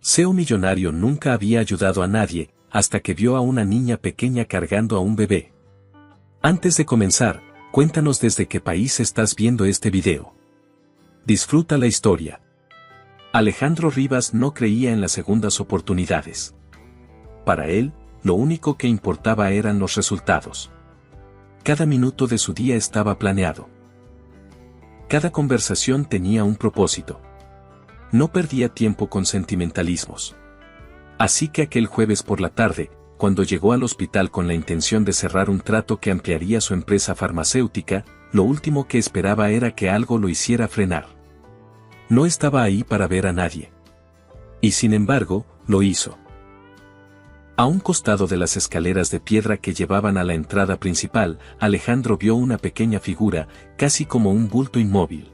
CEO millonario nunca había ayudado a nadie, hasta que vio a una niña pequeña cargando a un bebé. Antes de comenzar, cuéntanos desde qué país estás viendo este video. Disfruta la historia. Alejandro Rivas no creía en las segundas oportunidades. Para él, lo único que importaba eran los resultados. Cada minuto de su día estaba planeado. Cada conversación tenía un propósito. No perdía tiempo con sentimentalismos. Así que aquel jueves por la tarde, cuando llegó al hospital con la intención de cerrar un trato que ampliaría su empresa farmacéutica, lo último que esperaba era que algo lo hiciera frenar. No estaba ahí para ver a nadie. Y sin embargo, lo hizo. A un costado de las escaleras de piedra que llevaban a la entrada principal, Alejandro vio una pequeña figura, casi como un bulto inmóvil.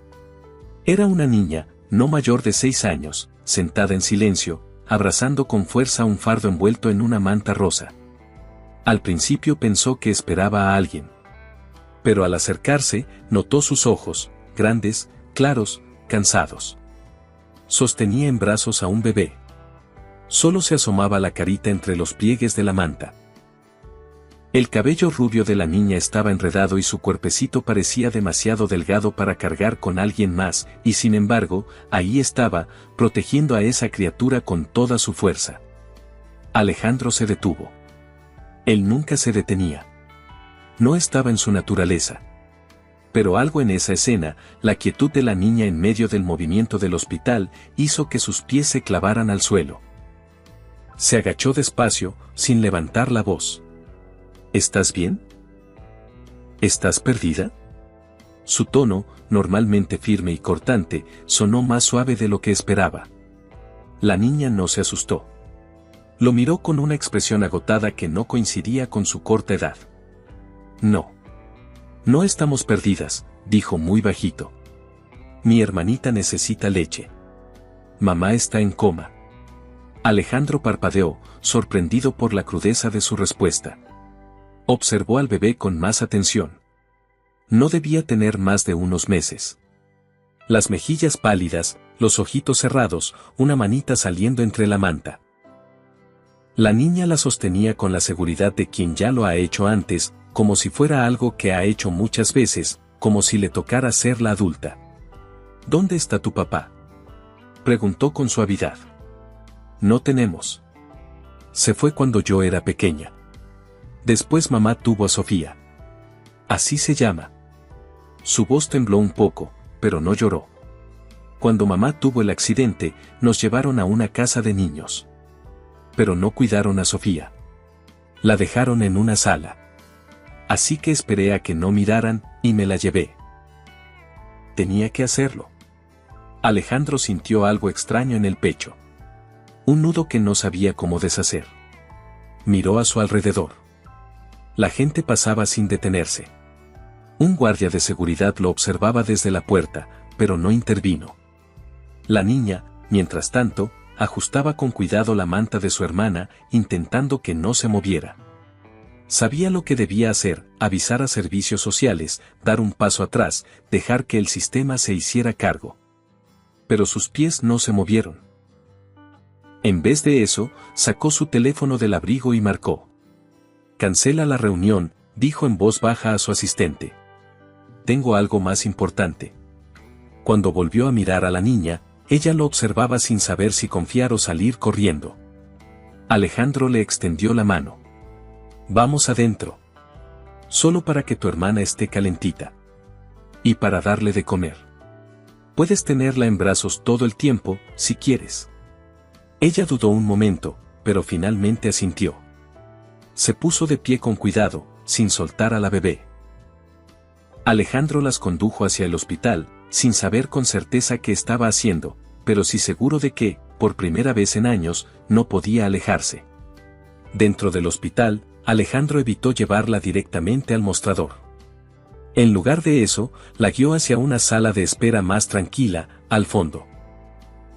Era una niña, no mayor de 6 años, sentada en silencio, abrazando con fuerza un fardo envuelto en una manta rosa. Al principio pensó que esperaba a alguien. Pero al acercarse, notó sus ojos, grandes, claros, cansados. Sostenía en brazos a un bebé. Solo se asomaba la carita entre los pliegues de la manta. El cabello rubio de la niña estaba enredado y su cuerpecito parecía demasiado delgado para cargar con alguien más, y sin embargo, ahí estaba, protegiendo a esa criatura con toda su fuerza. Alejandro se detuvo. Él nunca se detenía. No estaba en su naturaleza. Pero algo en esa escena, la quietud de la niña en medio del movimiento del hospital, hizo que sus pies se clavaran al suelo. Se agachó despacio, sin levantar la voz. ¿Estás bien? ¿Estás perdida? Su tono, normalmente firme y cortante, sonó más suave de lo que esperaba. La niña no se asustó. Lo miró con una expresión agotada que no coincidía con su corta edad. No. No estamos perdidas, dijo muy bajito. Mi hermanita necesita leche. Mamá está en coma. Alejandro parpadeó, sorprendido por la crudeza de su respuesta. Observó al bebé con más atención. No debía tener más de unos meses. Las mejillas pálidas, los ojitos cerrados, una manita saliendo entre la manta. La niña la sostenía con la seguridad de quien ya lo ha hecho antes, como si fuera algo que ha hecho muchas veces, como si le tocara ser la adulta. ¿Dónde está tu papá?, preguntó con suavidad. No tenemos. Se fue cuando yo era pequeña. Después mamá tuvo a Sofía. Así se llama. Su voz tembló un poco, pero no lloró. Cuando mamá tuvo el accidente, nos llevaron a una casa de niños. Pero no cuidaron a Sofía. La dejaron en una sala. Así que esperé a que no miraran, y me la llevé. Tenía que hacerlo. Alejandro sintió algo extraño en el pecho. Un nudo que no sabía cómo deshacer. Miró a su alrededor. La gente pasaba sin detenerse. Un guardia de seguridad lo observaba desde la puerta, pero no intervino. La niña, mientras tanto, ajustaba con cuidado la manta de su hermana, intentando que no se moviera. Sabía lo que debía hacer: avisar a servicios sociales, dar un paso atrás, dejar que el sistema se hiciera cargo. Pero sus pies no se movieron. En vez de eso, sacó su teléfono del abrigo y marcó. Cancela la reunión, dijo en voz baja a su asistente. Tengo algo más importante. Cuando volvió a mirar a la niña, ella lo observaba sin saber si confiar o salir corriendo. Alejandro le extendió la mano. Vamos adentro. Solo para que tu hermana esté calentita. Y para darle de comer. Puedes tenerla en brazos todo el tiempo, si quieres. Ella dudó un momento, pero finalmente asintió. Se puso de pie con cuidado, sin soltar a la bebé. Alejandro las condujo hacia el hospital, sin saber con certeza qué estaba haciendo, pero sí seguro de que, por primera vez en años, no podía alejarse. Dentro del hospital, Alejandro evitó llevarla directamente al mostrador. En lugar de eso, la guió hacia una sala de espera más tranquila, al fondo.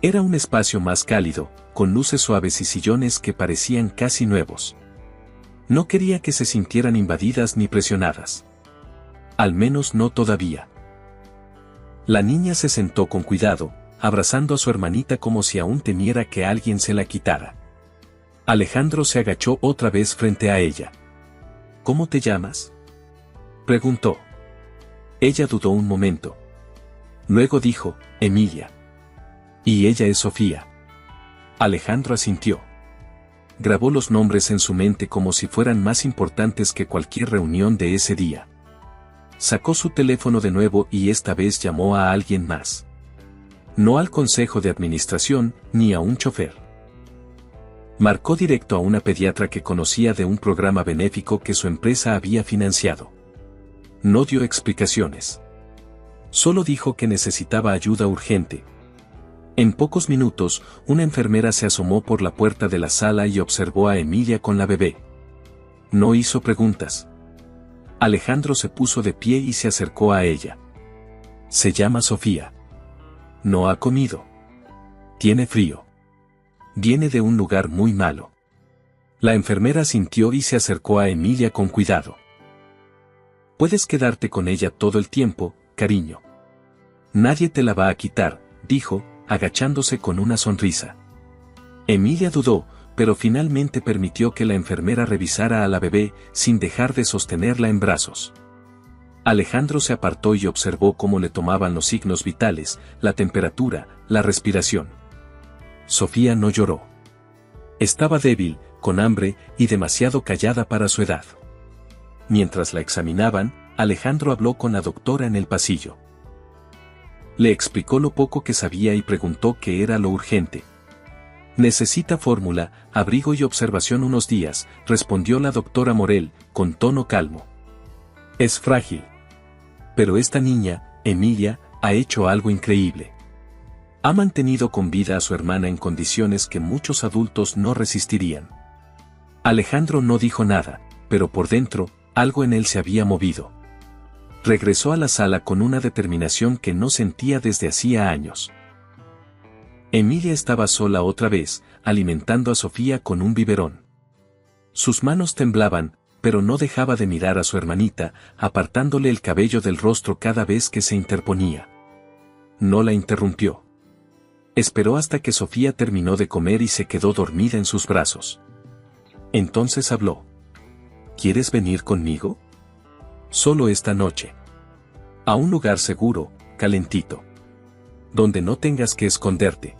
Era un espacio más cálido, con luces suaves y sillones que parecían casi nuevos. No quería que se sintieran invadidas ni presionadas. Al menos no todavía. La niña se sentó con cuidado, abrazando a su hermanita como si aún temiera que alguien se la quitara. Alejandro se agachó otra vez frente a ella. ¿Cómo te llamas?, preguntó. Ella dudó un momento. Luego dijo, Emilia. Y ella es Sofía. Alejandro asintió. Grabó los nombres en su mente como si fueran más importantes que cualquier reunión de ese día. Sacó su teléfono de nuevo y esta vez llamó a alguien más. No al consejo de administración, ni a un chofer. Marcó directo a una pediatra que conocía de un programa benéfico que su empresa había financiado. No dio explicaciones. Solo dijo que necesitaba ayuda urgente. En pocos minutos, una enfermera se asomó por la puerta de la sala y observó a Emilia con la bebé. No hizo preguntas. Alejandro se puso de pie y se acercó a ella. Se llama Sofía. No ha comido. Tiene frío. Viene de un lugar muy malo. La enfermera sintió y se acercó a Emilia con cuidado. Puedes quedarte con ella todo el tiempo, cariño. Nadie te la va a quitar, dijo, agachándose con una sonrisa. Emilia dudó, pero finalmente permitió que la enfermera revisara a la bebé, sin dejar de sostenerla en brazos. Alejandro se apartó y observó cómo le tomaban los signos vitales, la temperatura, la respiración. Sofía no lloró. Estaba débil, con hambre, y demasiado callada para su edad. Mientras la examinaban, Alejandro habló con la doctora en el pasillo. Le explicó lo poco que sabía y preguntó qué era lo urgente. Necesita fórmula, abrigo y observación unos días, respondió la doctora Morel, con tono calmo. Es frágil. Pero esta niña, Emilia, ha hecho algo increíble. Ha mantenido con vida a su hermana en condiciones que muchos adultos no resistirían. Alejandro no dijo nada, pero por dentro, algo en él se había movido. Regresó a la sala con una determinación que no sentía desde hacía años. Emilia estaba sola otra vez, alimentando a Sofía con un biberón. Sus manos temblaban, pero no dejaba de mirar a su hermanita, apartándole el cabello del rostro cada vez que se interponía. No la interrumpió. Esperó hasta que Sofía terminó de comer y se quedó dormida en sus brazos. Entonces habló. ¿Quieres venir conmigo? Solo esta noche. A un lugar seguro, calentito. Donde no tengas que esconderte.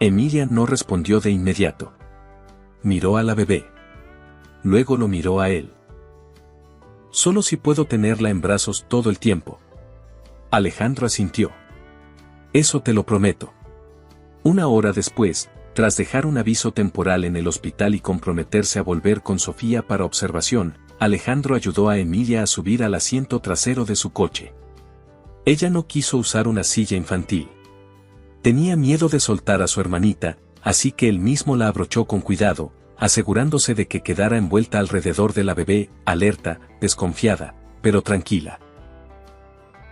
Emilia no respondió de inmediato. Miró a la bebé. Luego lo miró a él. Solo si puedo tenerla en brazos todo el tiempo. Alejandro asintió. Eso te lo prometo. Una hora después, tras dejar un aviso temporal en el hospital y comprometerse a volver con Sofía para observación, Alejandro ayudó a Emilia a subir al asiento trasero de su coche. Ella no quiso usar una silla infantil. Tenía miedo de soltar a su hermanita, así que él mismo la abrochó con cuidado, asegurándose de que quedara envuelta alrededor de la bebé, alerta, desconfiada, pero tranquila.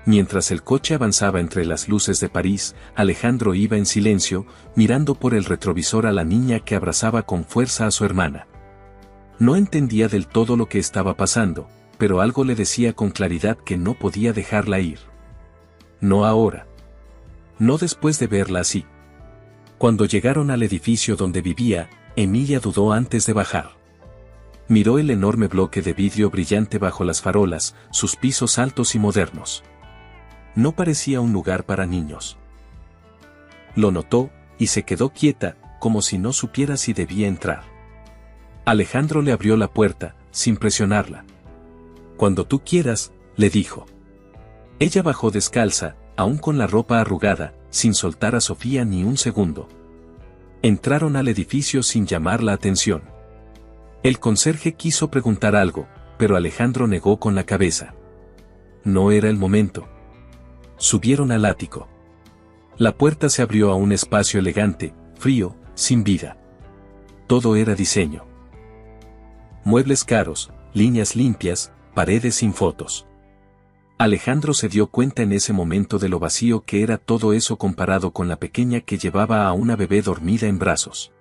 Mientras el coche avanzaba entre las luces de París, Alejandro iba en silencio, mirando por el retrovisor a la niña que abrazaba con fuerza a su hermana. No entendía del todo lo que estaba pasando, pero algo le decía con claridad que no podía dejarla ir. No ahora. No después de verla así. Cuando llegaron al edificio donde vivía, Emilia dudó antes de bajar. Miró el enorme bloque de vidrio brillante bajo las farolas, sus pisos altos y modernos. No parecía un lugar para niños. Lo notó, y se quedó quieta, como si no supiera si debía entrar. Alejandro le abrió la puerta, sin presionarla. Cuando tú quieras, le dijo. Ella bajó descalza, aún con la ropa arrugada, sin soltar a Sofía ni un segundo. Entraron al edificio sin llamar la atención. El conserje quiso preguntar algo, pero Alejandro negó con la cabeza. No era el momento. Subieron al ático. La puerta se abrió a un espacio elegante, frío, sin vida. Todo era diseño. Muebles caros, líneas limpias, paredes sin fotos. Alejandro se dio cuenta en ese momento de lo vacío que era todo eso comparado con la pequeña que llevaba a una bebé dormida en brazos.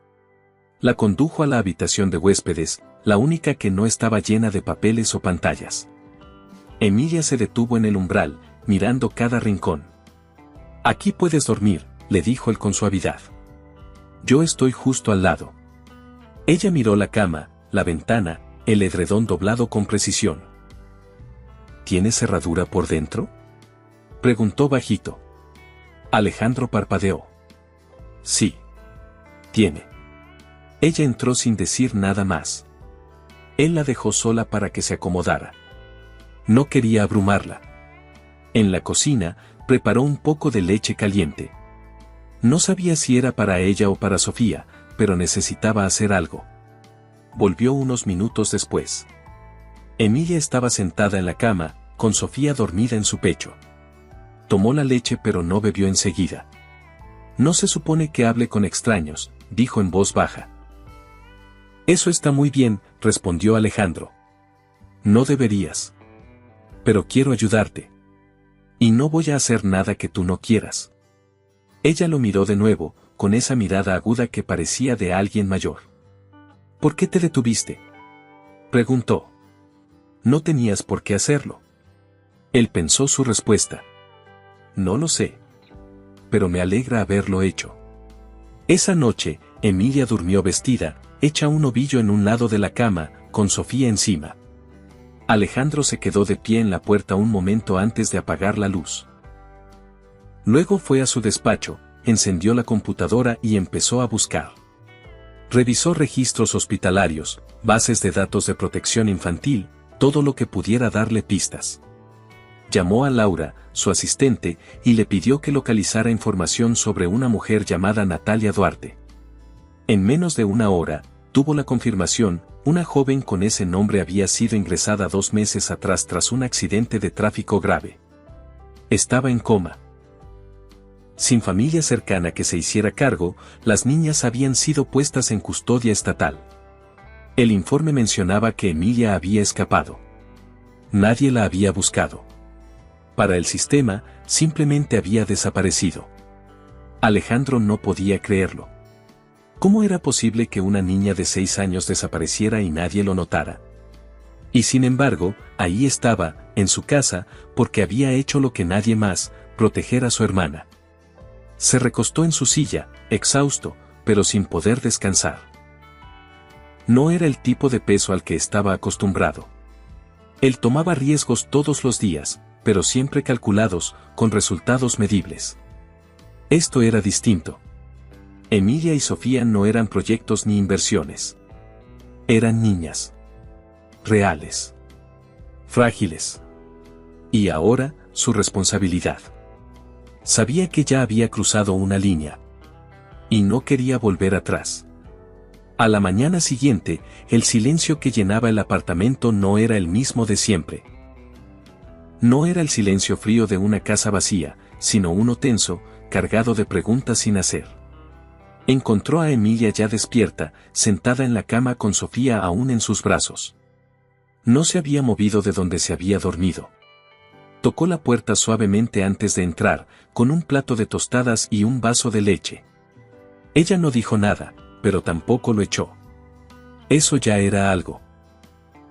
La condujo a la habitación de huéspedes, la única que no estaba llena de papeles o pantallas. Emilia se detuvo en el umbral, mirando cada rincón. Aquí puedes dormir, le dijo él con suavidad. Yo estoy justo al lado. Ella miró la cama, la ventana, el edredón doblado con precisión. ¿Tiene cerradura por dentro?, preguntó bajito. Alejandro parpadeó. Sí. Tiene. Ella entró sin decir nada más. Él la dejó sola para que se acomodara. No quería abrumarla. En la cocina, preparó un poco de leche caliente. No sabía si era para ella o para Sofía, pero necesitaba hacer algo. Volvió unos minutos después. Emilia estaba sentada en la cama, con Sofía dormida en su pecho. Tomó la leche pero no bebió enseguida. No se supone que hable con extraños, dijo en voz baja. Eso está muy bien, respondió Alejandro. No deberías. Pero quiero ayudarte. Y no voy a hacer nada que tú no quieras. Ella lo miró de nuevo, con esa mirada aguda que parecía de alguien mayor. ¿Por qué te detuviste?, preguntó. No tenías por qué hacerlo. Él pensó su respuesta. No lo sé. Pero me alegra haberlo hecho. Esa noche, Emilia durmió vestida, hecha un ovillo en un lado de la cama, con Sofía encima. Alejandro se quedó de pie en la puerta un momento antes de apagar la luz. Luego fue a su despacho, encendió la computadora y empezó a buscar. Revisó registros hospitalarios, bases de datos de protección infantil, todo lo que pudiera darle pistas. Llamó a Laura, su asistente, y le pidió que localizara información sobre una mujer llamada Natalia Duarte. En menos de una hora, tuvo la confirmación: una joven con ese nombre había sido ingresada 2 meses atrás tras un accidente de tráfico grave. Estaba en coma. Sin familia cercana que se hiciera cargo, las niñas habían sido puestas en custodia estatal. El informe mencionaba que Emilia había escapado. Nadie la había buscado. Para el sistema, simplemente había desaparecido. Alejandro no podía creerlo. ¿Cómo era posible que una niña de 6 años desapareciera y nadie lo notara? Y sin embargo, ahí estaba, en su casa, porque había hecho lo que nadie más: proteger a su hermana. Se recostó en su silla, exhausto, pero sin poder descansar. No era el tipo de peso al que estaba acostumbrado. Él tomaba riesgos todos los días, pero siempre calculados, con resultados medibles. Esto era distinto. Emilia y Sofía no eran proyectos ni inversiones. Eran niñas. Reales. Frágiles. Y ahora, su responsabilidad. Sabía que ya había cruzado una línea. Y no quería volver atrás. A la mañana siguiente, el silencio que llenaba el apartamento no era el mismo de siempre. No era el silencio frío de una casa vacía, sino uno tenso, cargado de preguntas sin hacer. Encontró a Emilia ya despierta, sentada en la cama con Sofía aún en sus brazos. No se había movido de donde se había dormido. Tocó la puerta suavemente antes de entrar, con un plato de tostadas y un vaso de leche. Ella no dijo nada, pero tampoco lo echó. Eso ya era algo.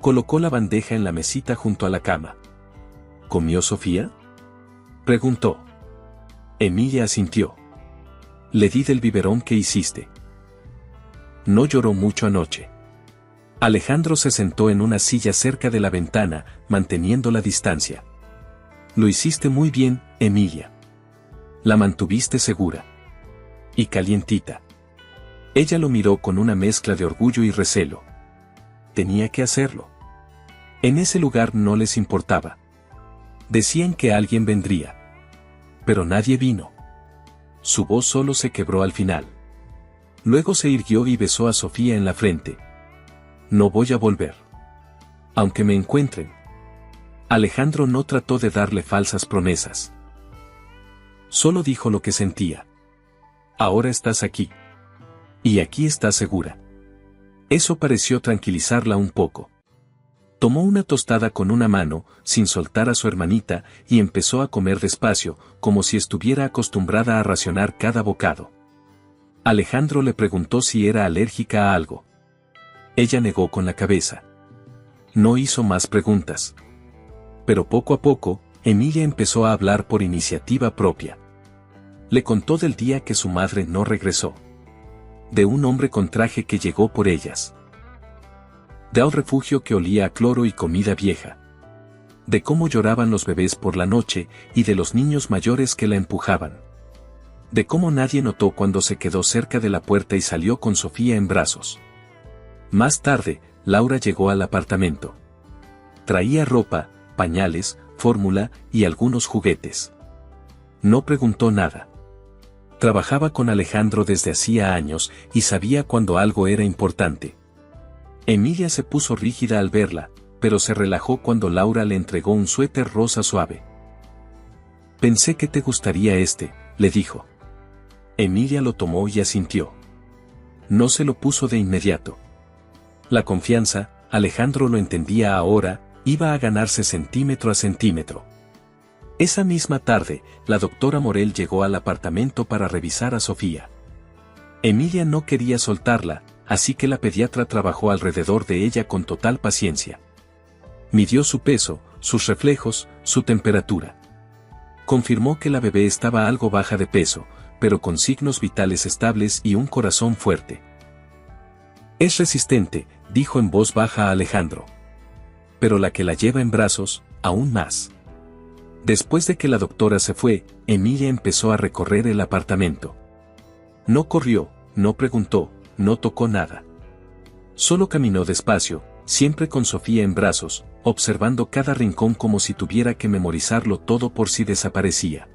Colocó la bandeja en la mesita junto a la cama. ¿Comió Sofía?, preguntó. Emilia asintió. Le di del biberón que hiciste. No lloró mucho anoche. Alejandro se sentó en una silla cerca de la ventana, manteniendo la distancia. Lo hiciste muy bien, Emilia. La mantuviste segura. Y calientita. Ella lo miró con una mezcla de orgullo y recelo. Tenía que hacerlo. En ese lugar no les importaba. Decían que alguien vendría. Pero nadie vino. Su voz solo se quebró al final. Luego se irguió y besó a Sofía en la frente. No voy a volver. Aunque me encuentren. Alejandro no trató de darle falsas promesas. Solo dijo lo que sentía. Ahora estás aquí. Y aquí estás segura. Eso pareció tranquilizarla un poco. Tomó una tostada con una mano, sin soltar a su hermanita, y empezó a comer despacio, como si estuviera acostumbrada a racionar cada bocado. Alejandro le preguntó si era alérgica a algo. Ella negó con la cabeza. No hizo más preguntas. Pero poco a poco, Emilia empezó a hablar por iniciativa propia. Le contó del día que su madre no regresó. De un hombre con traje que llegó por ellas. De un refugio que olía a cloro y comida vieja. De cómo lloraban los bebés por la noche y de los niños mayores que la empujaban. De cómo nadie notó cuando se quedó cerca de la puerta y salió con Sofía en brazos. Más tarde, Laura llegó al apartamento. Traía ropa, pañales, fórmula y algunos juguetes. No preguntó nada. Trabajaba con Alejandro desde hacía años y sabía cuando algo era importante. Emilia se puso rígida al verla, pero se relajó cuando Laura le entregó un suéter rosa suave. Pensé que te gustaría este, le dijo. Emilia lo tomó y asintió. No se lo puso de inmediato. La confianza, Alejandro lo entendía ahora, iba a ganarse centímetro a centímetro. Esa misma tarde, la doctora Morel llegó al apartamento para revisar a Sofía. Emilia no quería soltarla, así que la pediatra trabajó alrededor de ella con total paciencia. Midió su peso, sus reflejos, su temperatura. Confirmó que la bebé estaba algo baja de peso, pero con signos vitales estables y un corazón fuerte. Es resistente, dijo en voz baja a Alejandro. Pero la que la lleva en brazos, aún más. Después de que la doctora se fue, Emilia empezó a recorrer el apartamento. No corrió, no preguntó, no tocó nada. Solo caminó despacio, siempre con Sofía en brazos, observando cada rincón como si tuviera que memorizarlo todo por si desaparecía.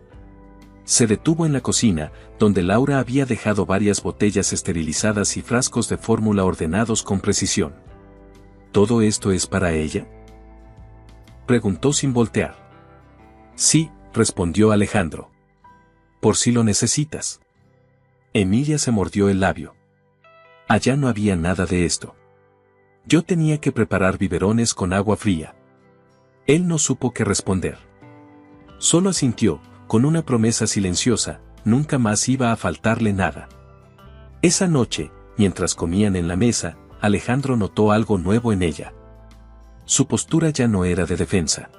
Se detuvo en la cocina, donde Laura había dejado varias botellas esterilizadas y frascos de fórmula ordenados con precisión. ¿Todo esto es para ella?, preguntó sin voltear. Sí, respondió Alejandro. Por si lo necesitas. Emilia se mordió el labio. Allá no había nada de esto. Yo tenía que preparar biberones con agua fría. Él no supo qué responder. Solo asintió, con una promesa silenciosa, nunca más iba a faltarle nada. Esa noche, mientras comían en la mesa, Alejandro notó algo nuevo en ella. Su postura ya no era de defensa.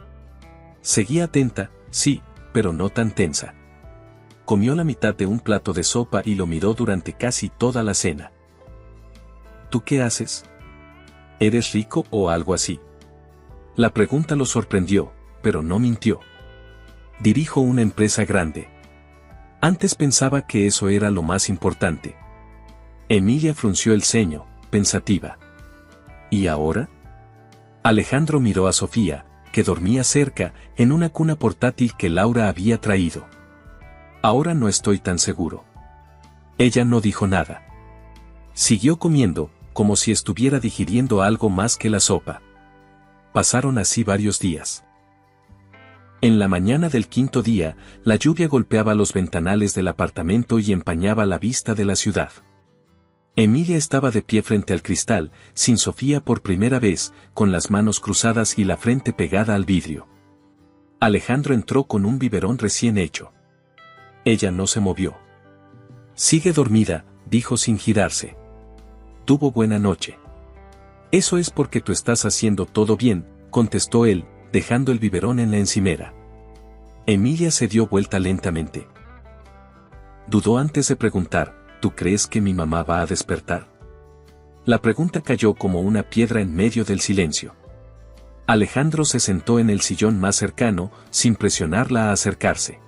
Seguía atenta, sí, pero no tan tensa. Comió la mitad de un plato de sopa y lo miró durante casi toda la cena. ¿Tú qué haces? ¿Eres rico o algo así? La pregunta lo sorprendió, pero no mintió. Dirijo una empresa grande. Antes pensaba que eso era lo más importante. Emilia frunció el ceño, pensativa. ¿Y ahora? Alejandro miró a Sofía, que dormía cerca, en una cuna portátil que Laura había traído. Ahora no estoy tan seguro. Ella no dijo nada. Siguió comiendo, como si estuviera digiriendo algo más que la sopa. Pasaron así varios días. En la mañana del quinto día, la lluvia golpeaba los ventanales del apartamento y empañaba la vista de la ciudad. Emilia estaba de pie frente al cristal, sin Sofía por primera vez, con las manos cruzadas y la frente pegada al vidrio. Alejandro entró con un biberón recién hecho. Ella no se movió. Sigue dormida, dijo sin girarse. Tuvo buena noche. Eso es porque tú estás haciendo todo bien, contestó él, dejando el biberón en la encimera. Emilia se dio vuelta lentamente. Dudó antes de preguntar, ¿tú crees que mi mamá va a despertar? La pregunta cayó como una piedra en medio del silencio. Alejandro se sentó en el sillón más cercano, sin presionarla a acercarse.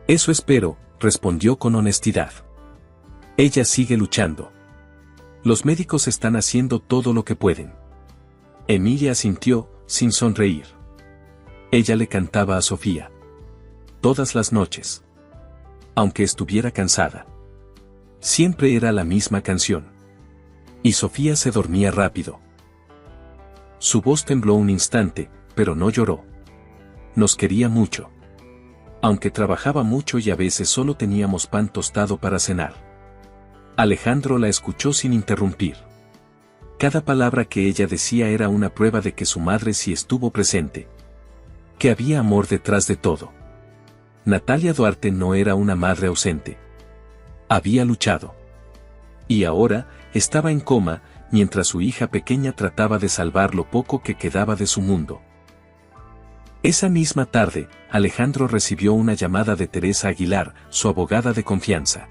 Eso espero, respondió con honestidad. Ella sigue luchando. Los médicos están haciendo todo lo que pueden. Emilia asintió, sin sonreír. Ella le cantaba a Sofía. Todas las noches. Aunque estuviera cansada. Siempre era la misma canción. Y Sofía se dormía rápido. Su voz tembló un instante, pero no lloró. Nos quería mucho. Aunque trabajaba mucho y a veces solo teníamos pan tostado para cenar. Alejandro la escuchó sin interrumpir. Cada palabra que ella decía era una prueba de que su madre sí estuvo presente. Que había amor detrás de todo. Natalia Duarte no era una madre ausente. Había luchado. Y ahora, estaba en coma, mientras su hija pequeña trataba de salvar lo poco que quedaba de su mundo. Esa misma tarde, Alejandro recibió una llamada de Teresa Aguilar, su abogada de confianza.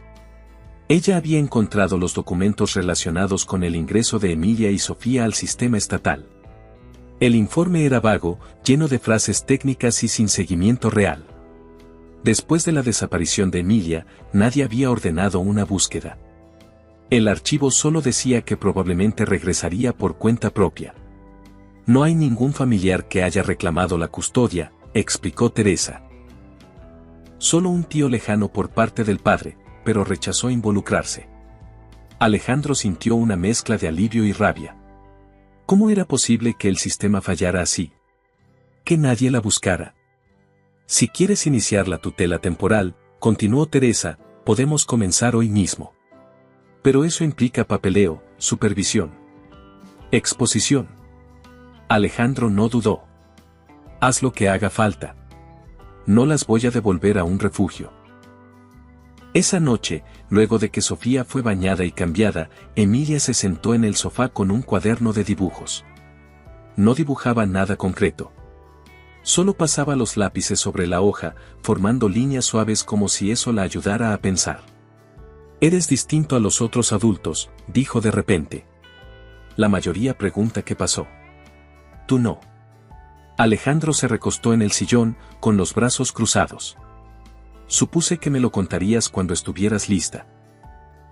Ella había encontrado los documentos relacionados con el ingreso de Emilia y Sofía al sistema estatal. El informe era vago, lleno de frases técnicas y sin seguimiento real. Después de la desaparición de Emilia, nadie había ordenado una búsqueda. El archivo solo decía que probablemente regresaría por cuenta propia. No hay ningún familiar que haya reclamado la custodia, explicó Teresa. Solo un tío lejano por parte del padre, pero rechazó involucrarse. Alejandro sintió una mezcla de alivio y rabia. ¿Cómo era posible que el sistema fallara así? Que nadie la buscara. Si quieres iniciar la tutela temporal, continuó Teresa, podemos comenzar hoy mismo. Pero eso implica papeleo, supervisión, exposición. Alejandro no dudó. Haz lo que haga falta. No las voy a devolver a un refugio. Esa noche, luego de que Sofía fue bañada y cambiada, Emilia se sentó en el sofá con un cuaderno de dibujos. No dibujaba nada concreto. Solo pasaba los lápices sobre la hoja, formando líneas suaves como si eso la ayudara a pensar. Eres distinto a los otros adultos, dijo de repente. La mayoría pregunta qué pasó. Tú no. Alejandro se recostó en el sillón, con los brazos cruzados. Supuse que me lo contarías cuando estuvieras lista.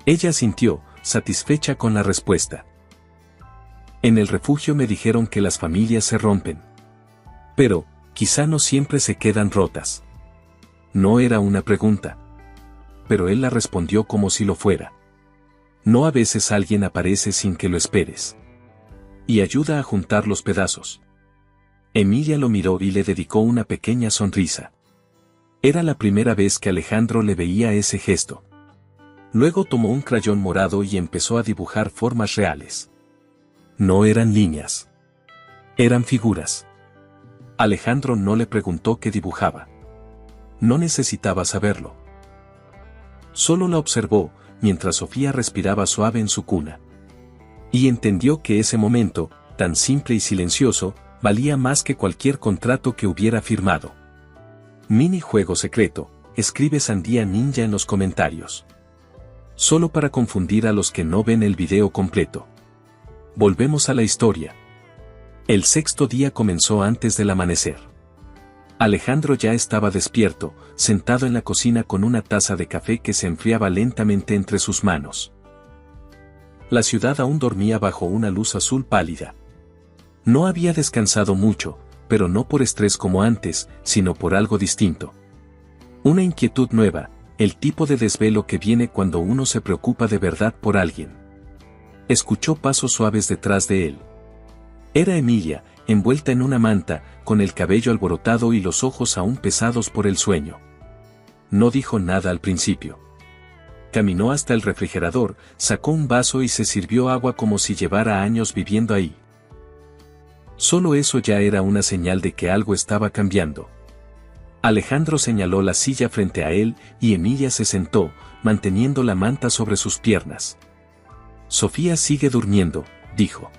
Ella asintió, satisfecha con la respuesta. En el refugio me dijeron que las familias se rompen. Pero, quizá no siempre se quedan rotas. No era una pregunta. Pero él la respondió como si lo fuera. No, a veces alguien aparece sin que lo esperes. Y ayuda a juntar los pedazos. Emilia lo miró y le dedicó una pequeña sonrisa. Era la primera vez que Alejandro le veía ese gesto. Luego tomó un crayón morado y empezó a dibujar formas reales. No eran líneas. Eran figuras. Alejandro no le preguntó qué dibujaba. No necesitaba saberlo. Solo la observó, mientras Sofía respiraba suave en su cuna. Y entendió que ese momento, tan simple y silencioso, valía más que cualquier contrato que hubiera firmado. Minijuego secreto, escribe Sandía Ninja en los comentarios. Solo para confundir a los que no ven el video completo. Volvemos a la historia. El sexto día comenzó antes del amanecer. Alejandro ya estaba despierto, sentado en la cocina con una taza de café que se enfriaba lentamente entre sus manos. La ciudad aún dormía bajo una luz azul pálida. No había descansado mucho, pero no por estrés como antes, sino por algo distinto. Una inquietud nueva, el tipo de desvelo que viene cuando uno se preocupa de verdad por alguien. Escuchó pasos suaves detrás de él. Era Emilia, envuelta en una manta, con el cabello alborotado y los ojos aún pesados por el sueño. No dijo nada al principio. Caminó hasta el refrigerador, sacó un vaso y se sirvió agua como si llevara años viviendo ahí. Solo eso ya era una señal de que algo estaba cambiando. Alejandro señaló la silla frente a él y Emilia se sentó, manteniendo la manta sobre sus piernas. Sofía sigue durmiendo, dijo.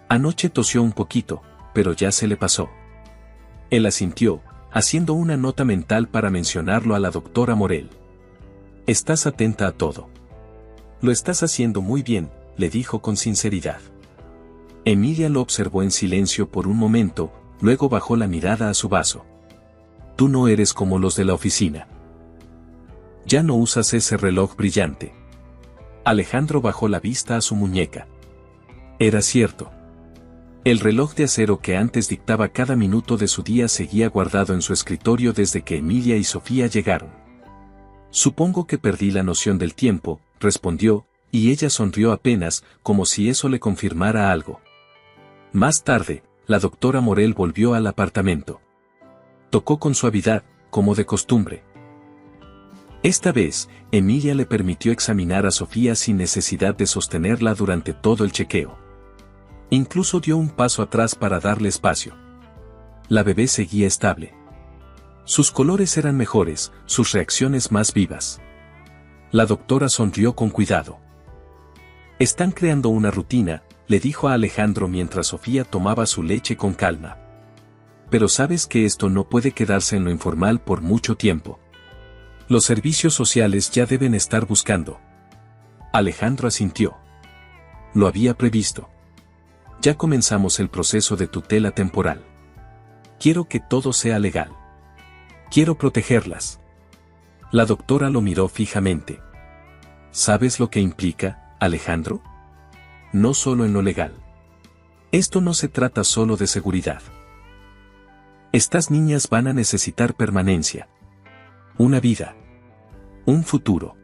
Anoche tosió un poquito, pero ya se le pasó. Él asintió, haciendo una nota mental para mencionarlo a la doctora Morel. Estás atenta a todo. Lo estás haciendo muy bien, le dijo con sinceridad. Emilia lo observó en silencio por un momento, luego bajó la mirada a su vaso. Tú no eres como los de la oficina. Ya no usas ese reloj brillante. Alejandro bajó la vista a su muñeca. Era cierto. El reloj de acero que antes dictaba cada minuto de su día seguía guardado en su escritorio desde que Emilia y Sofía llegaron. Supongo que perdí la noción del tiempo, respondió, y ella sonrió apenas, como si eso le confirmara algo. Más tarde, la doctora Morel volvió al apartamento. Tocó con suavidad, como de costumbre. Esta vez, Emilia le permitió examinar a Sofía sin necesidad de sostenerla durante todo el chequeo. Incluso dio un paso atrás para darle espacio. La bebé seguía estable. Sus colores eran mejores, sus reacciones más vivas. La doctora sonrió con cuidado. Están creando una rutina, le dijo a Alejandro mientras Sofía tomaba su leche con calma. Pero sabes que esto no puede quedarse en lo informal por mucho tiempo. Los servicios sociales ya deben estar buscando. Alejandro asintió. Lo había previsto. Ya comenzamos el proceso de tutela temporal. Quiero que todo sea legal. Quiero protegerlas. La doctora lo miró fijamente. ¿Sabes lo que implica, Alejandro? No solo en lo legal. Esto no se trata solo de seguridad. Estas niñas van a necesitar permanencia. Una vida. Un futuro.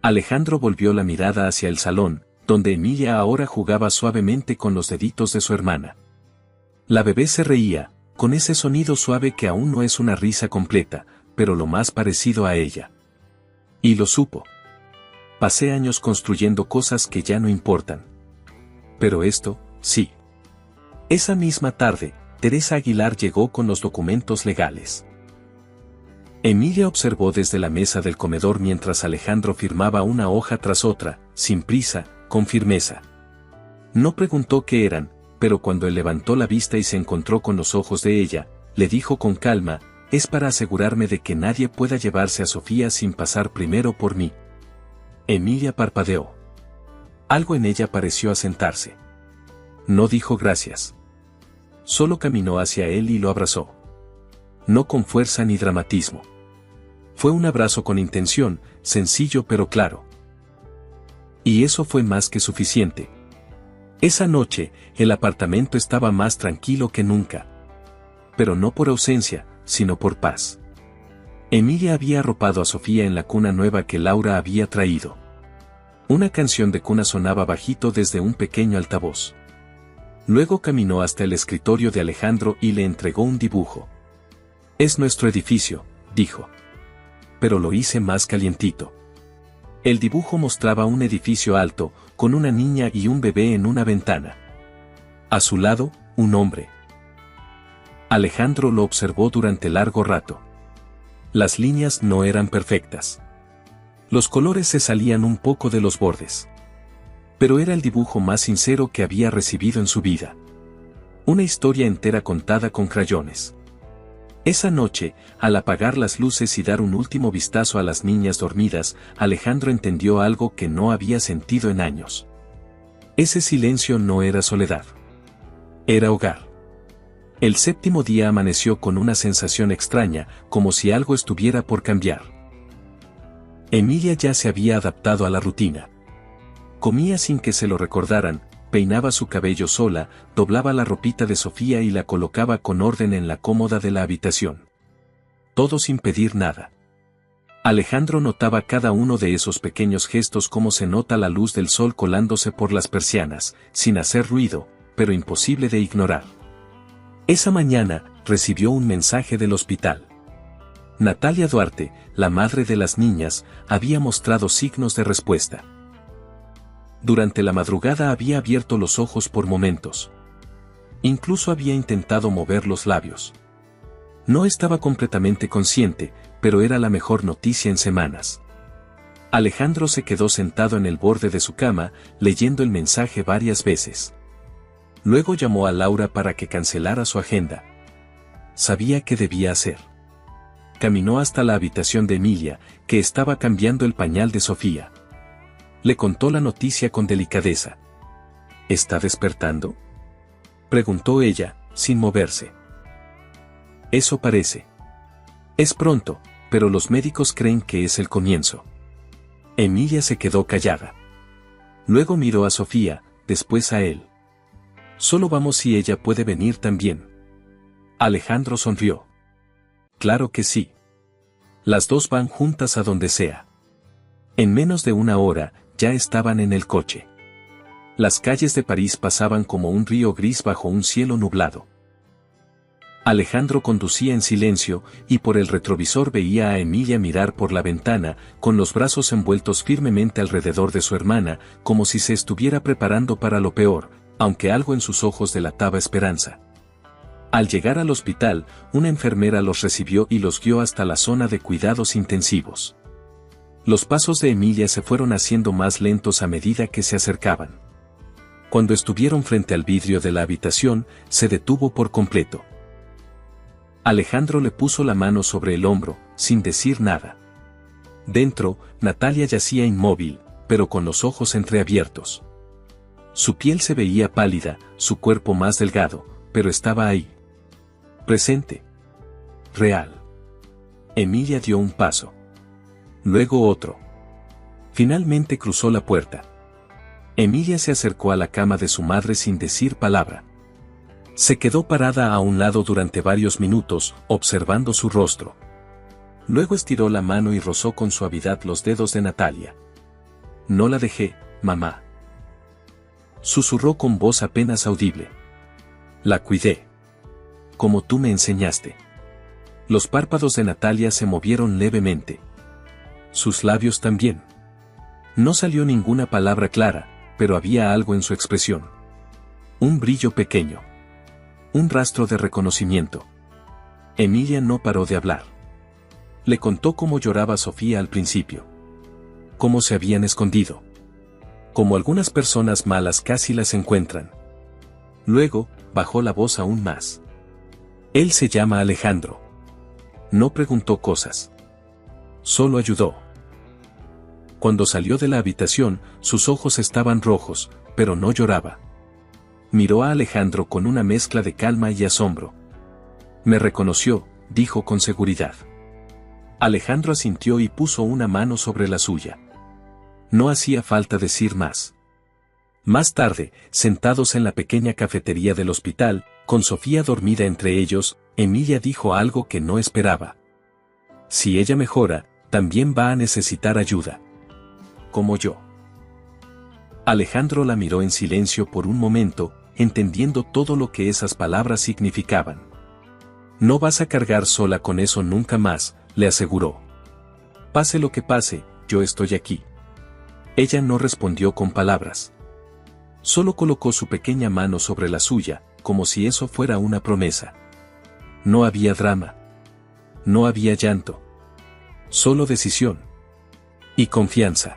Alejandro volvió la mirada hacia el salón, donde Emilia ahora jugaba suavemente con los deditos de su hermana. La bebé se reía, con ese sonido suave que aún no es una risa completa, pero lo más parecido a ella. Y lo supo. Pasé años construyendo cosas que ya no importan. Pero esto, sí. Esa misma tarde, Teresa Aguilar llegó con los documentos legales. Emilia observó desde la mesa del comedor mientras Alejandro firmaba una hoja tras otra, sin prisa, con firmeza. No preguntó qué eran, pero cuando él levantó la vista y se encontró con los ojos de ella, le dijo con calma: es para asegurarme de que nadie pueda llevarse a Sofía sin pasar primero por mí. Emilia parpadeó. Algo en ella pareció asentarse. No dijo gracias. Solo caminó hacia él y lo abrazó. No con fuerza ni dramatismo. Fue un abrazo con intención, sencillo pero claro. Y eso fue más que suficiente. Esa noche, el apartamento estaba más tranquilo que nunca. Pero no por ausencia, sino por paz. Emilia había arropado a Sofía en la cuna nueva que Laura había traído. Una canción de cuna sonaba bajito desde un pequeño altavoz. Luego caminó hasta el escritorio de Alejandro y le entregó un dibujo. Es nuestro edificio, dijo. Pero lo hice más calientito. El dibujo mostraba un edificio alto, con una niña y un bebé en una ventana. A su lado, un hombre. Alejandro lo observó durante largo rato. Las líneas no eran perfectas. Los colores se salían un poco de los bordes. Pero era el dibujo más sincero que había recibido en su vida. Una historia entera contada con crayones. Esa noche, al apagar las luces y dar un último vistazo a las niñas dormidas, Alejandro entendió algo que no había sentido en años. Ese silencio no era soledad. Era hogar. El séptimo día amaneció con una sensación extraña, como si algo estuviera por cambiar. Emilia ya se había adaptado a la rutina. Comía sin que se lo recordaran, peinaba su cabello sola, doblaba la ropita de Sofía y la colocaba con orden en la cómoda de la habitación. Todo sin pedir nada. Alejandro notaba cada uno de esos pequeños gestos, como se nota la luz del sol colándose por las persianas, sin hacer ruido, pero imposible de ignorar. Esa mañana, recibió un mensaje del hospital. Natalia Duarte, la madre de las niñas, había mostrado signos de respuesta. Durante la madrugada había abierto los ojos por momentos. Incluso había intentado mover los labios. No estaba completamente consciente, pero era la mejor noticia en semanas. Alejandro se quedó sentado en el borde de su cama, leyendo el mensaje varias veces. Luego llamó a Laura para que cancelara su agenda. Sabía qué debía hacer. Caminó hasta la habitación de Emilia, que estaba cambiando el pañal de Sofía. Le contó la noticia con delicadeza. ¿Está despertando?, preguntó ella, sin moverse. Eso parece. Es pronto, pero los médicos creen que es el comienzo. Emilia se quedó callada. Luego miró a Sofía, después a él. Solo vamos si ella puede venir también. Alejandro sonrió. Claro que sí. Las dos van juntas a donde sea. En menos de una hora, ya estaban en el coche. Las calles de París pasaban como un río gris bajo un cielo nublado. Alejandro conducía en silencio, y por el retrovisor veía a Emilia mirar por la ventana, con los brazos envueltos firmemente alrededor de su hermana, como si se estuviera preparando para lo peor, aunque algo en sus ojos delataba esperanza. Al llegar al hospital, una enfermera los recibió y los guió hasta la zona de cuidados intensivos. Los pasos de Emilia se fueron haciendo más lentos a medida que se acercaban. Cuando estuvieron frente al vidrio de la habitación, se detuvo por completo. Alejandro le puso la mano sobre el hombro, sin decir nada. Dentro, Natalia yacía inmóvil, pero con los ojos entreabiertos. Su piel se veía pálida, su cuerpo más delgado, pero estaba ahí. Presente. Real. Emilia dio un paso. Luego otro. Finalmente cruzó la puerta. Emilia se acercó a la cama de su madre sin decir palabra. Se quedó parada a un lado durante varios minutos, observando su rostro. Luego estiró la mano y rozó con suavidad los dedos de Natalia. No la dejé, mamá. Susurró con voz apenas audible. La cuidé. Como tú me enseñaste. Los párpados de Natalia se movieron levemente. Sus labios también. No salió ninguna palabra clara, pero había algo en su expresión. Un brillo pequeño. Un rastro de reconocimiento. Emilia no paró de hablar. Le contó cómo lloraba Sofía al principio. Cómo se habían escondido. Como algunas personas malas casi las encuentran. Luego, bajó la voz aún más. Él se llama Alejandro. No preguntó cosas. Solo ayudó. Cuando salió de la habitación, sus ojos estaban rojos, pero no lloraba. Miró a Alejandro con una mezcla de calma y asombro. Me reconoció, dijo con seguridad. Alejandro asintió y puso una mano sobre la suya. No hacía falta decir más. Más tarde, sentados en la pequeña cafetería del hospital, con Sofía dormida entre ellos, Emilia dijo algo que no esperaba. Si ella mejora, también va a necesitar ayuda. Como yo. Alejandro la miró en silencio por un momento, entendiendo todo lo que esas palabras significaban. No vas a cargar sola con eso nunca más, le aseguró. Pase lo que pase, yo estoy aquí. Ella no respondió con palabras. Solo colocó su pequeña mano sobre la suya, como si eso fuera una promesa. No había drama. No había llanto. Solo decisión. Y confianza.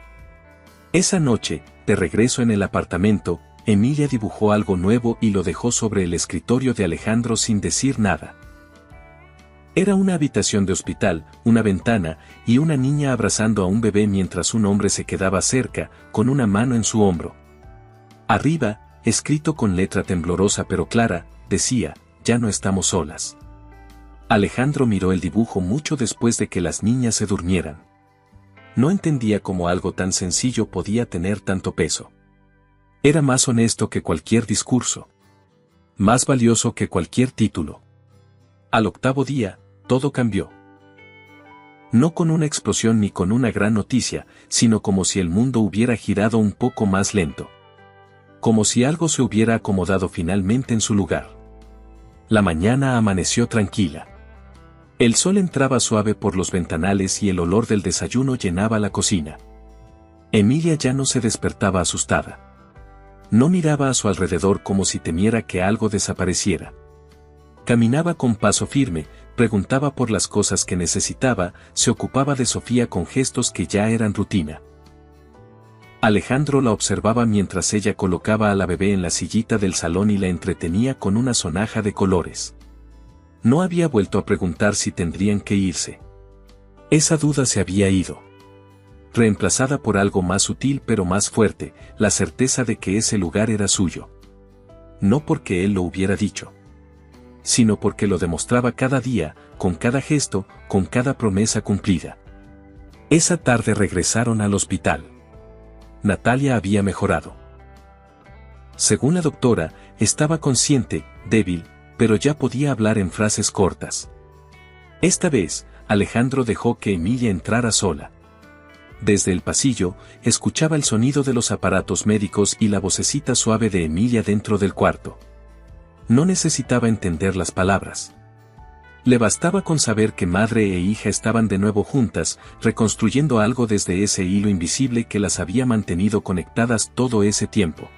Esa noche, de regreso en el apartamento, Emilia dibujó algo nuevo y lo dejó sobre el escritorio de Alejandro sin decir nada. Era una habitación de hospital, una ventana, y una niña abrazando a un bebé mientras un hombre se quedaba cerca, con una mano en su hombro. Arriba, escrito con letra temblorosa pero clara, decía, ya no estamos solas. Alejandro miró el dibujo mucho después de que las niñas se durmieran. No entendía cómo algo tan sencillo podía tener tanto peso. Era más honesto que cualquier discurso. Más valioso que cualquier título. Al octavo día, todo cambió. No con una explosión ni con una gran noticia, sino como si el mundo hubiera girado un poco más lento. Como si algo se hubiera acomodado finalmente en su lugar. La mañana amaneció tranquila. El sol entraba suave por los ventanales y el olor del desayuno llenaba la cocina. Emilia ya no se despertaba asustada. No miraba a su alrededor como si temiera que algo desapareciera. Caminaba con paso firme, preguntaba por las cosas que necesitaba, se ocupaba de Sofía con gestos que ya eran rutina. Alejandro la observaba mientras ella colocaba a la bebé en la sillita del salón y la entretenía con una sonaja de colores. No había vuelto a preguntar si tendrían que irse. Esa duda se había ido. Reemplazada por algo más sutil pero más fuerte, la certeza de que ese lugar era suyo. No porque él lo hubiera dicho, sino porque lo demostraba cada día, con cada gesto, con cada promesa cumplida. Esa tarde regresaron al hospital. Natalia había mejorado. Según la doctora, estaba consciente, débil, pero ya podía hablar en frases cortas. Esta vez, Alejandro dejó que Emilia entrara sola. Desde el pasillo, escuchaba el sonido de los aparatos médicos y la vocecita suave de Emilia dentro del cuarto. No necesitaba entender las palabras. Le bastaba con saber que madre e hija estaban de nuevo juntas, reconstruyendo algo desde ese hilo invisible que las había mantenido conectadas todo ese tiempo.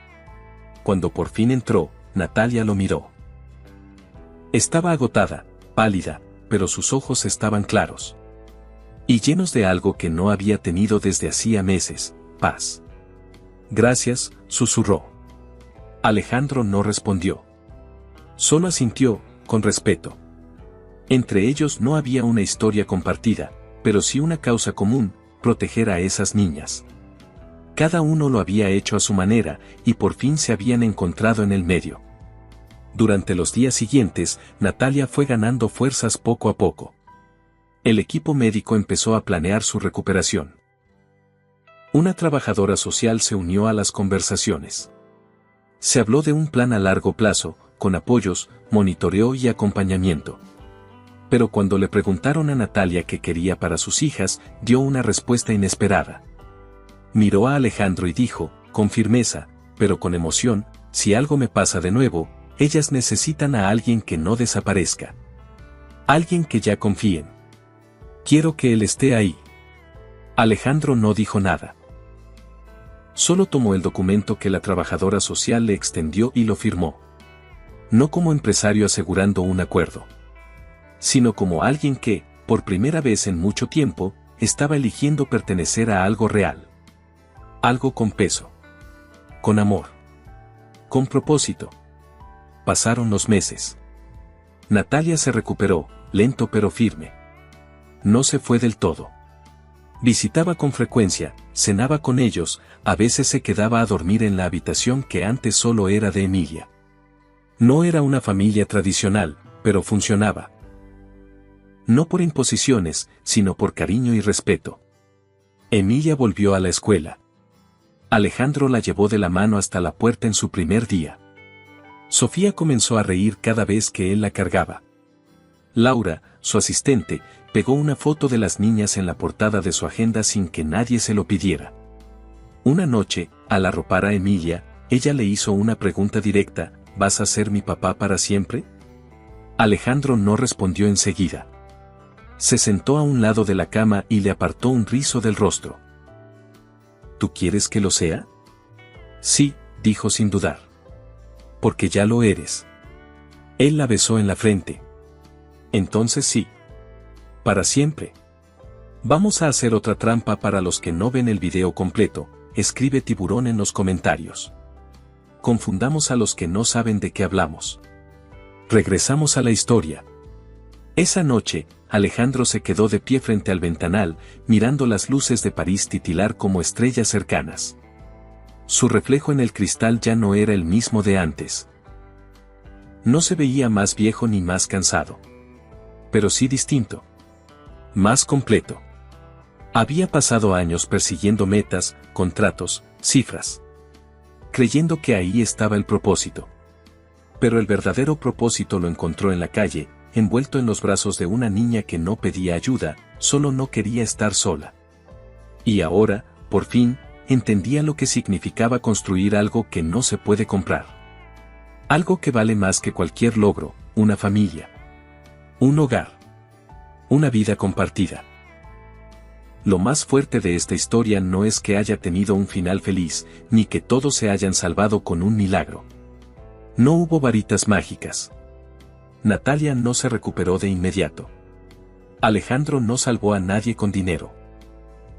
Cuando por fin entró, Natalia lo miró. Estaba agotada, pálida, pero sus ojos estaban claros. Y llenos de algo que no había tenido desde hacía meses, paz. Gracias, susurró. Alejandro no respondió. Solo asintió, con respeto. Entre ellos no había una historia compartida, pero sí una causa común: proteger a esas niñas. Cada uno lo había hecho a su manera, y por fin se habían encontrado en el medio. Durante los días siguientes, Natalia fue ganando fuerzas poco a poco. El equipo médico empezó a planear su recuperación. Una trabajadora social se unió a las conversaciones. Se habló de un plan a largo plazo, con apoyos, monitoreo y acompañamiento. Pero cuando le preguntaron a Natalia qué quería para sus hijas, dio una respuesta inesperada. Miró a Alejandro y dijo, con firmeza, pero con emoción: si algo me pasa de nuevo, ellas necesitan a alguien que no desaparezca. Alguien que ya confíen. Quiero que él esté ahí. Alejandro no dijo nada. Solo tomó el documento que la trabajadora social le extendió y lo firmó. No como empresario asegurando un acuerdo, sino como alguien que, por primera vez en mucho tiempo, estaba eligiendo pertenecer a algo real. Algo con peso. Con amor. Con propósito. Pasaron los meses. Natalia se recuperó, lento pero firme. No se fue del todo. Visitaba con frecuencia, cenaba con ellos, a veces se quedaba a dormir en la habitación que antes solo era de Emilia. No era una familia tradicional, pero funcionaba. No por imposiciones, sino por cariño y respeto. Emilia volvió a la escuela. Alejandro la llevó de la mano hasta la puerta en su primer día. Sofía comenzó a reír cada vez que él la cargaba. Laura, su asistente, pegó una foto de las niñas en la portada de su agenda sin que nadie se lo pidiera. Una noche, al arropar a Emilia, ella le hizo una pregunta directa: ¿vas a ser mi papá para siempre? Alejandro no respondió enseguida. Se sentó a un lado de la cama y le apartó un rizo del rostro. ¿Tú quieres que lo sea? Sí, dijo sin dudar. Porque ya lo eres. Él la besó en la frente. Entonces sí. Para siempre. Vamos a hacer otra trampa para los que no ven el video completo: escribe tiburón en los comentarios. Confundamos a los que no saben de qué hablamos. Regresamos a la historia. Esa noche, Alejandro se quedó de pie frente al ventanal, mirando las luces de París titilar como estrellas cercanas. Su reflejo en el cristal ya no era el mismo de antes. No se veía más viejo ni más cansado. Pero sí distinto. Más completo. Había pasado años persiguiendo metas, contratos, cifras. Creyendo que ahí estaba el propósito. Pero el verdadero propósito lo encontró en la calle, envuelto en los brazos de una niña que no pedía ayuda, solo no quería estar sola. Y ahora, por fin, entendía lo que significaba construir algo que no se puede comprar. Algo que vale más que cualquier logro: una familia. Un hogar. Una vida compartida. Lo más fuerte de esta historia no es que haya tenido un final feliz, ni que todos se hayan salvado con un milagro. No hubo varitas mágicas. Natalia no se recuperó de inmediato. Alejandro no salvó a nadie con dinero.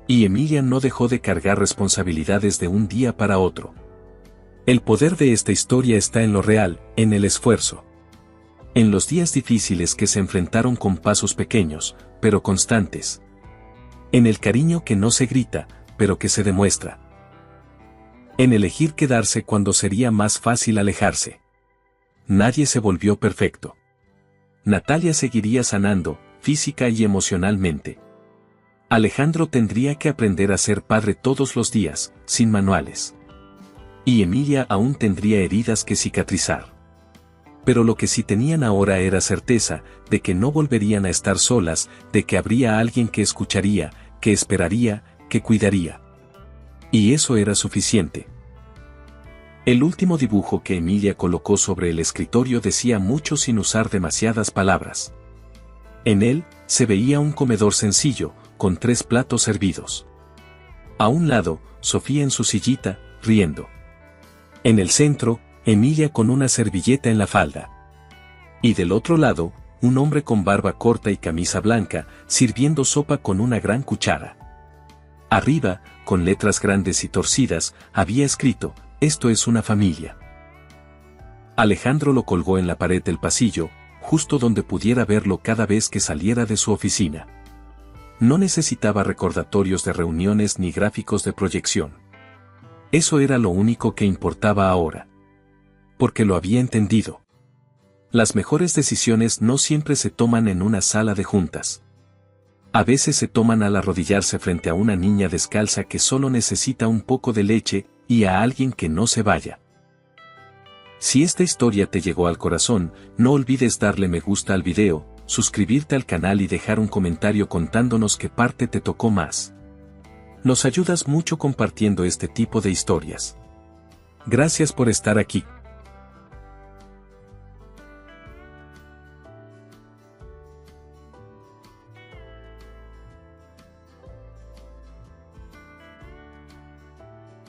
Y Emilia no dejó de cargar responsabilidades de un día para otro. El poder de esta historia está en lo real, en el esfuerzo. En los días difíciles que se enfrentaron con pasos pequeños, pero constantes. En el cariño que no se grita, pero que se demuestra. En elegir quedarse cuando sería más fácil alejarse. Nadie se volvió perfecto. Natalia seguiría sanando, física y emocionalmente. Alejandro tendría que aprender a ser padre todos los días, sin manuales. Y Emilia aún tendría heridas que cicatrizar. Pero lo que sí tenían ahora era certeza de que no volverían a estar solas, de que habría alguien que escucharía, que esperaría, que cuidaría. Y eso era suficiente. El último dibujo que Emilia colocó sobre el escritorio decía mucho sin usar demasiadas palabras. En él, se veía un comedor sencillo, con 3 platos servidos. A un lado, Sofía en su sillita, riendo. En el centro, Emilia con una servilleta en la falda. Y del otro lado, un hombre con barba corta y camisa blanca, sirviendo sopa con una gran cuchara. Arriba, con letras grandes y torcidas, había escrito: esto es una familia. Alejandro lo colgó en la pared del pasillo, justo donde pudiera verlo cada vez que saliera de su oficina. No necesitaba recordatorios de reuniones ni gráficos de proyección. Eso era lo único que importaba ahora. Porque lo había entendido. Las mejores decisiones no siempre se toman en una sala de juntas. A veces se toman al arrodillarse frente a una niña descalza que solo necesita un poco de leche y a alguien que no se vaya. Si esta historia te llegó al corazón, no olvides darle me gusta al video, suscribirte al canal y dejar un comentario contándonos qué parte te tocó más. Nos ayudas mucho compartiendo este tipo de historias. Gracias por estar aquí.